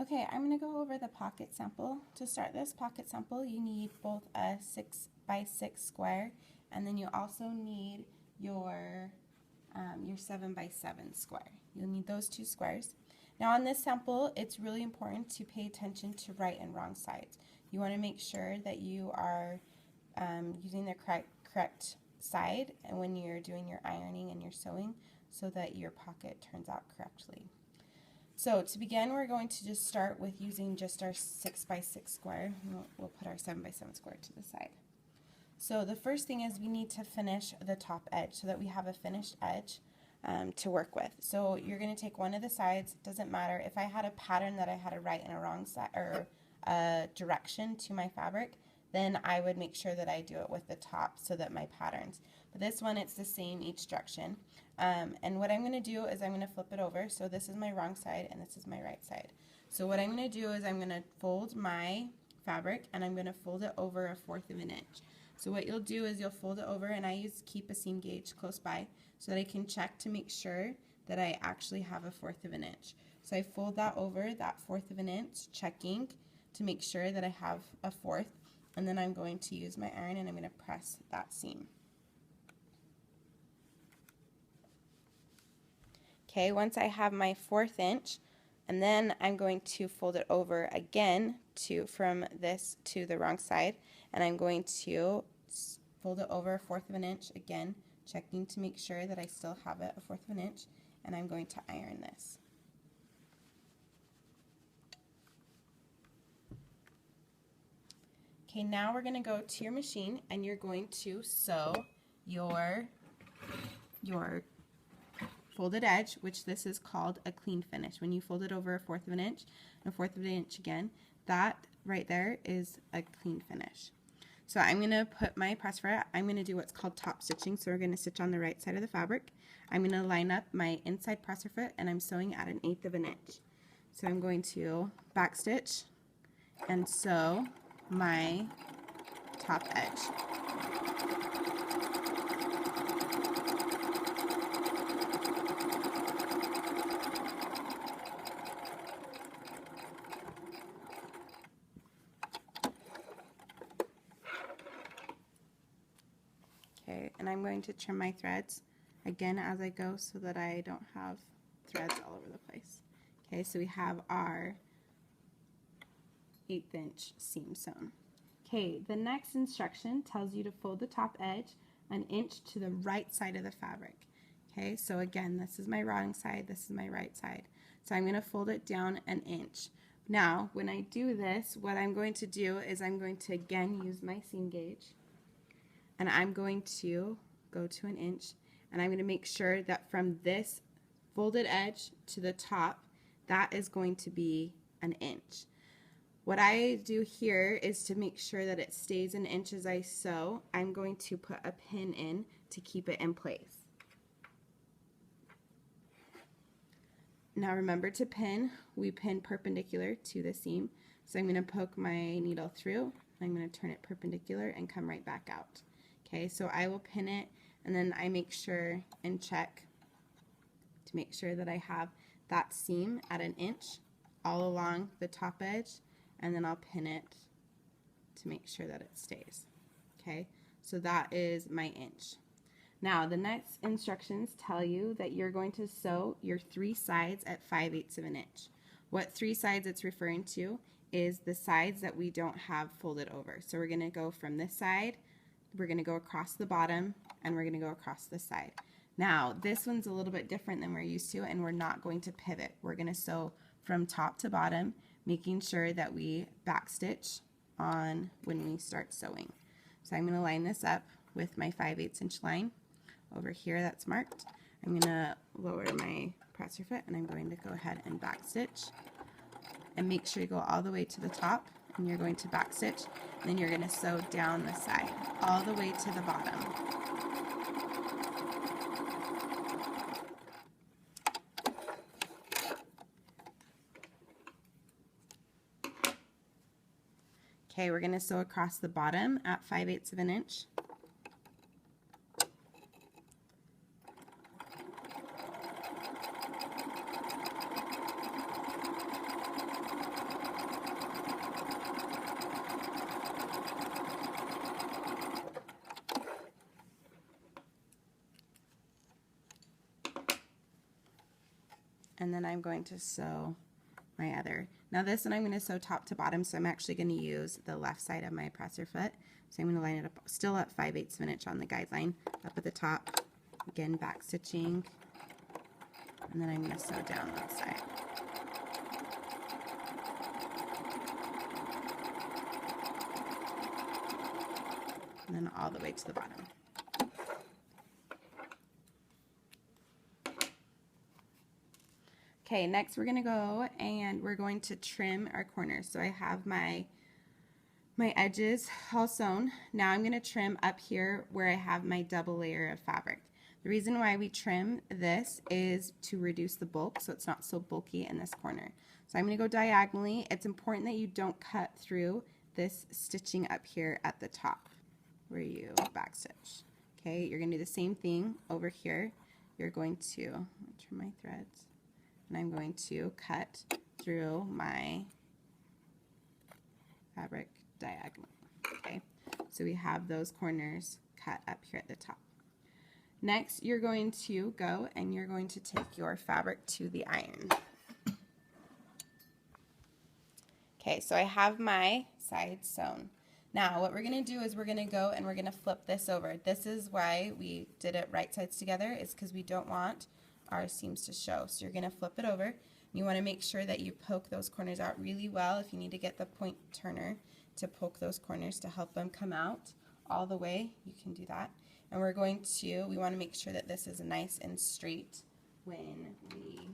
Okay, I'm going to go over the pocket sample. To start this pocket sample, you need both a 6 by 6 square, and then you also need your 7 by 7 square. You'll need those two squares. Now on this sample, it's really important to pay attention to right and wrong sides. You want to make sure that you are using the correct side and when you're doing your ironing and your sewing so that your pocket turns out correctly. So to begin, we're going to just start with using just our 6 by 6 square. We'll put our 7 by 7 square to the side. So the first thing is we need to finish the top edge so that we have a finished edge to work with. So you're going to take one of the sides. It doesn't matter if I had a pattern that I had a right and a wrong side or a direction to my fabric, then I would make sure that I do it with the top so that my patterns. But this one, it's the same each direction. And what I'm going to do is I'm going to flip it over. So this is my wrong side and this is my right side. So what I'm going to do is I'm going to fold my fabric and I'm going to fold it over 1/4 of an inch. So what you'll do is you'll fold it over, and I keep a seam gauge close by so that I can check to make sure that I actually have 1/4 of an inch. So I fold that over that 1/4 of an inch, checking to make sure that I have 1/4, and then I'm going to use my iron and I'm going to press that seam. Okay, once I have my 1/4 inch, and then I'm going to fold it over again from this to the wrong side, and I'm going to fold it over 1/4 of an inch again, checking to make sure that I still have it 1/4 of an inch, and I'm going to iron this. Okay, now we're going to go to your machine and you're going to sew your folded edge, which this is called a clean finish. When you fold it over 1/4 of an inch and 1/4 of an inch again, that right there is a clean finish. So I'm going to put my press foot, I'm going to do what's called top stitching. So we're going to stitch on the right side of the fabric. I'm going to line up my inside presser foot and I'm sewing at 1/8 of an inch. So I'm going to back stitch and sew my top edge. Okay, and I'm going to trim my threads again as I go so that I don't have threads all over the place. Okay, so we have our 1/8 inch seam sewn. Okay, the next instruction tells you to fold the top edge 1 inch to the right side of the fabric. Okay, so again, this is my wrong side, this is my right side. So I'm going to fold it down 1 inch. Now, when I do this, what I'm going to do is I'm going to again use my seam gauge, and I'm going to go to 1 inch, and I'm going to make sure that from this folded edge to the top, that is going to be 1 inch. What I do here is to make sure that it stays 1 inch as I sew, I'm going to put a pin in to keep it in place. Now remember to pin, we pin perpendicular to the seam. So I'm going to poke my needle through, I'm going to turn it perpendicular and come right back out. Okay, so I will pin it and then I make sure and check to make sure that I have that seam at 1 inch all along the top edge, and then I'll pin it to make sure that it stays. Okay, so that is my inch. Now the next instructions tell you that you're going to sew your 3 sides at 5/8 of an inch. What 3 sides it's referring to is the sides that we don't have folded over. So we're going to go from this side, we're going to go across the bottom, and we're going to go across the side. Now this one's a little bit different than we're used to, and we're not going to pivot. We're going to sew from top to bottom, making sure that we backstitch on when we start sewing. So I'm going to line this up with my 5/8 inch line over here that's marked. I'm going to lower my presser foot and I'm going to go ahead and backstitch, and make sure you go all the way to the top, and you're going to backstitch, and then you're going to sew down the side all the way to the bottom. Okay, we're going to sew across the bottom at 5/8 of an inch. and then I'm going to sew my other. Now this one I'm going to sew top to bottom, so I'm actually going to use the left side of my presser foot. So I'm going to line it up, still at 5/8 of an inch on the guideline, up at the top, again back stitching, and then I'm going to sew down that side. And then all the way to the bottom. Okay, next we're going to go and we're going to trim our corners. So I have my edges all sewn. Now I'm going to trim up here where I have my double layer of fabric. The reason why we trim this is to reduce the bulk, so it's not so bulky in this corner. So I'm going to go diagonally. It's important that you don't cut through this stitching up here at the top where you backstitch. Okay, you're going to do the same thing over here. You're going to trim my threads, and I'm going to cut through my fabric diagonally. Okay, so we have those corners cut up here at the top. Next, you're going to go and you're going to take your fabric to the iron. Okay, so I have my sides sewn. Now, what we're going to do is we're going to go and we're going to flip this over. This is why we did it right sides together, is because we don't want our seams to show. So you're going to flip it over. You want to make sure that you poke those corners out really well. If you need to get the point turner to poke those corners to help them come out all the way, you can do that. And we want to make sure that this is nice and straight when we,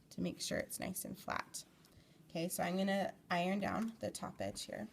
to make sure it's nice and flat. Okay, so I'm going to iron down the top edge here.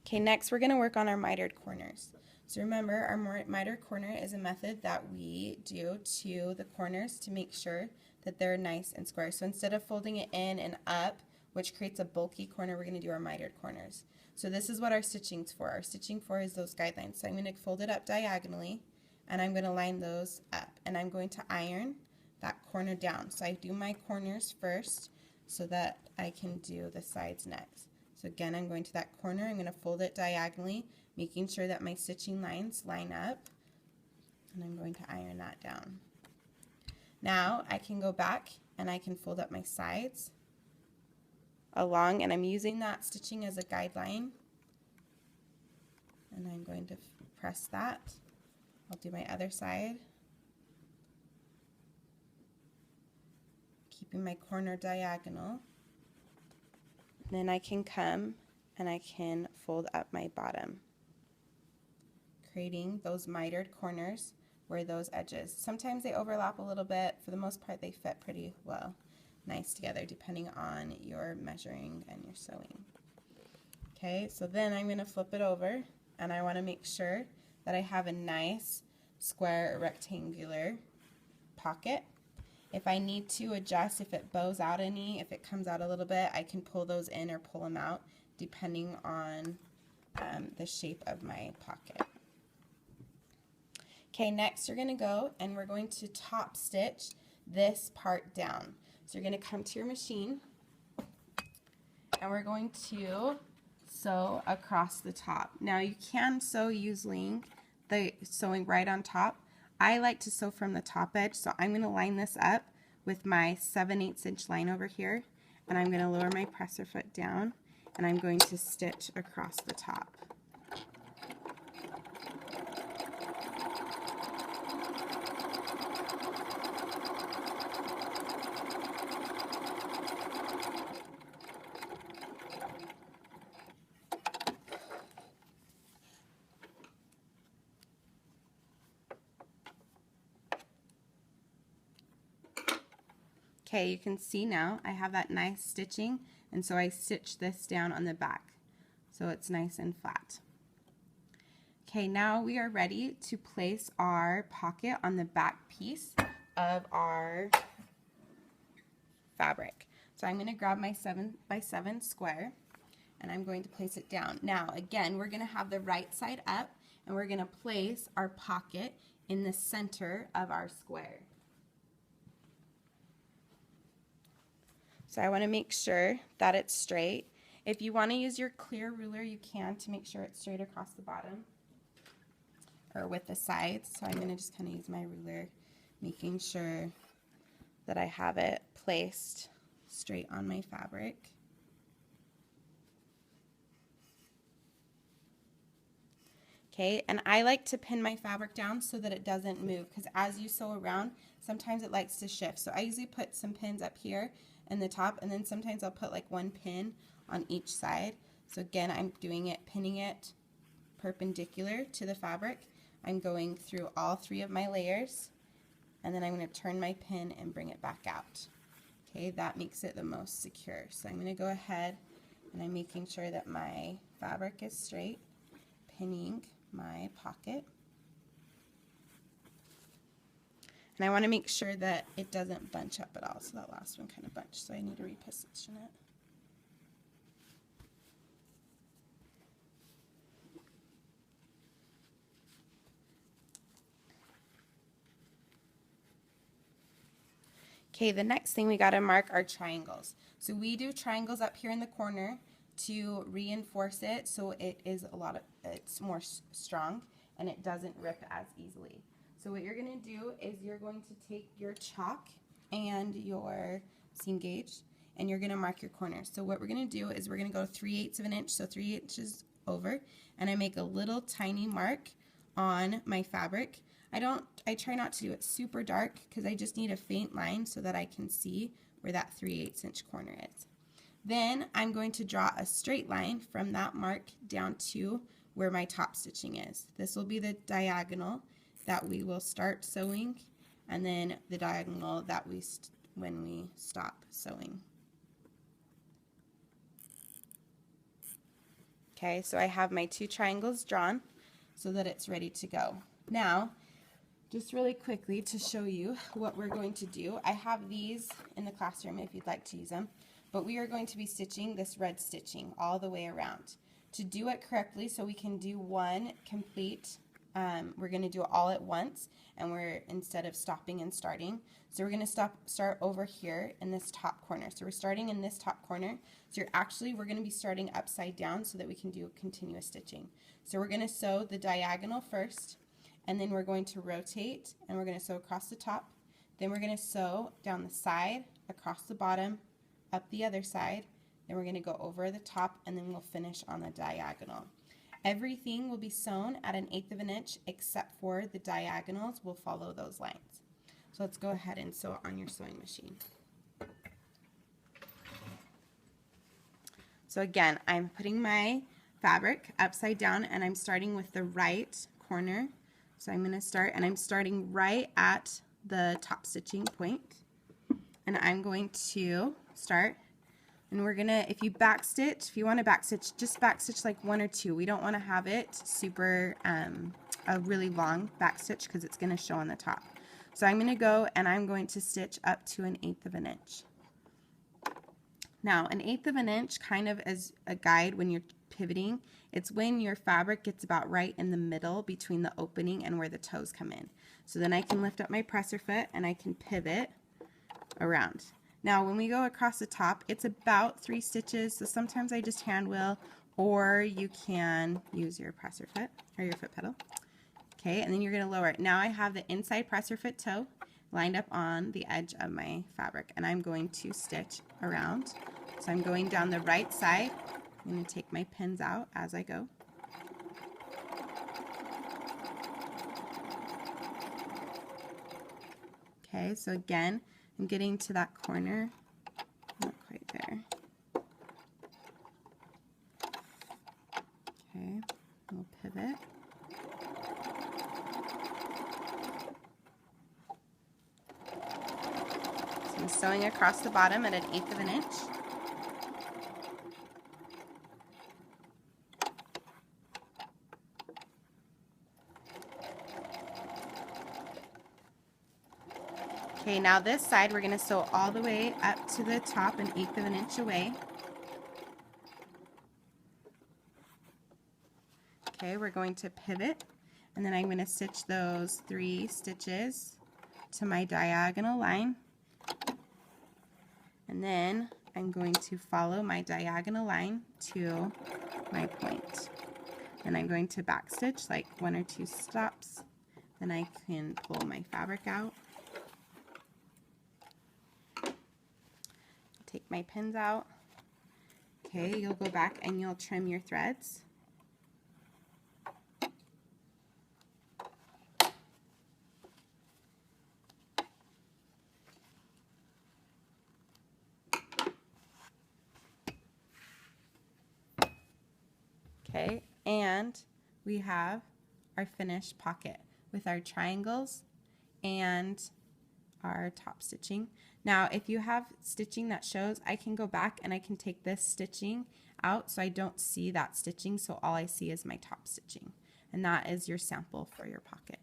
Okay, next we're going to work on our mitered corners. So remember, our mitered corner is a method that we do to the corners to make sure that they're nice and square. So instead of folding it in and up, which creates a bulky corner, we're going to do our mitered corners. So this is what our stitching's for. Our stitching for is those guidelines. So I'm going to fold it up diagonally, and I'm going to line those up, and I'm going to iron that corner down. So I do my corners first so that I can do the sides next. So again, I'm going to that corner, I'm going to fold it diagonally, making sure that my stitching lines line up, and I'm going to iron that down. Now I can go back and I can fold up my sides along, and I'm using that stitching as a guideline, and I'm going to press that. I'll do my other side, keeping my corner diagonal. Then I can come and I can fold up my bottom, creating those mitered corners where those edges, sometimes they overlap a little bit. For the most part, they fit pretty well, nice together, depending on your measuring and your sewing. Okay, so then I'm going to flip it over, and I want to make sure that I have a nice square or rectangular pocket. If I need to adjust, if it bows out any, if it comes out a little bit, I can pull those in or pull them out depending on the shape of my pocket. Okay, next you're going to go and we're going to top stitch this part down. So you're going to come to your machine and we're going to sew across the top. Now you can sew using the sewing right on top. I like to sew from the top edge, so I'm going to line this up with my 7/8 inch line over here, and I'm going to lower my presser foot down, and I'm going to stitch across the top. Okay, you can see now I have that nice stitching, and so I stitch this down on the back so it's nice and flat. Okay, now we are ready to place our pocket on the back piece of our fabric. So I'm going to grab my 7x7 square and I'm going to place it down. Now again, we're going to have the right side up and we're going to place our pocket in the center of our square. So I want to make sure that it's straight. If you want to use your clear ruler, you can, to make sure it's straight across the bottom. or with the sides. So I'm going to just kind of use my ruler, making sure that I have it placed straight on my fabric. Okay, and I like to pin my fabric down so that it doesn't move, because as you sew around, sometimes it likes to shift. So I usually put some pins up here in the top, and then sometimes I'll put like one pin on each side. So again, I'm doing it, pinning it perpendicular to the fabric. I'm going through all 3 of my layers, and then I'm going to turn my pin and bring it back out. Okay, that makes it the most secure. So I'm going to go ahead and I'm making sure that my fabric is straight, pinning my pocket. And I want to make sure that it doesn't bunch up at all. So that last one kind of bunched, so I need to reposition it. Okay, the next thing we got to mark are triangles. So we do triangles up here in the corner to reinforce it so it is it's more strong and it doesn't rip as easily. So what you're going to do is you're going to take your chalk and your seam gauge and you're going to mark your corners. So what we're going to do is we're going to go 3/8 of an inch, so 3 inches over, and I make a little tiny mark on my fabric. I try not to do it super dark because I just need a faint line so that I can see where that 3/8 inch corner is. Then I'm going to draw a straight line from that mark down to where my top stitching is. This will be the diagonal that we will start sewing, and then the diagonal that when we stop sewing. Okay, so I have my 2 triangles drawn so that it's ready to go. Now, just really quickly to show you what we're going to do, I have these in the classroom if you'd like to use them, but we are going to be stitching this red stitching all the way around. To do it correctly, so we can do one complete, we're going to do it all at once, and instead of stopping and starting, so we're going to start over here in this top corner. So we're starting in this top corner, so we're going to be starting upside down so that we can do continuous stitching. So we're going to sew the diagonal first, and then we're going to rotate and we're going to sew across the top. Then we're going to sew down the side, across the bottom, up the other side. Then we're going to go over the top, and then we'll finish on the diagonal. Everything will be sewn at 1/8 of an inch except for the diagonals will follow those lines. So let's go ahead and sew it on your sewing machine. So again, I'm putting my fabric upside down and I'm starting with the right corner. So I'm going to start, and I'm starting right at the top stitching point, and I'm going to start, and we're going to, if you want to backstitch, just backstitch like 1 or 2. We don't want to have it super, a really long backstitch because it's going to show on the top. So I'm going to go and I'm going to stitch up to 1/8 of an inch. Now, 1/8 of an inch, kind of as a guide when you're pivoting, it's when your fabric gets about right in the middle between the opening and where the toes come in. So then I can lift up my presser foot and I can pivot around. Now when we go across the top, it's about 3 stitches, so sometimes I just hand wheel, or you can use your presser foot or your foot pedal. Okay, and then you're going to lower it. Now I have the inside presser foot toe lined up on the edge of my fabric, and I'm going to stitch around. So I'm going down the right side. I'm going to take my pins out as I go. Okay, so again, I'm getting to that corner. Not quite there. Okay, we'll pivot. So I'm sewing across the bottom at 1/8 of an inch. Okay, now this side we're going to sew all the way up to the top 1/8 of an inch away. Okay, we're going to pivot, and then I'm going to stitch those 3 stitches to my diagonal line, and then I'm going to follow my diagonal line to my point. and I'm going to back stitch like 1 or 2 stops. Then I can pull my fabric out. Take my pins out. Okay, you'll go back and you'll trim your threads. Okay, and we have our finished pocket with our triangles and our top stitching. Now, if you have stitching that shows, I can go back and I can take this stitching out so I don't see that stitching, so all I see is my top stitching. And that is your sample for your pocket.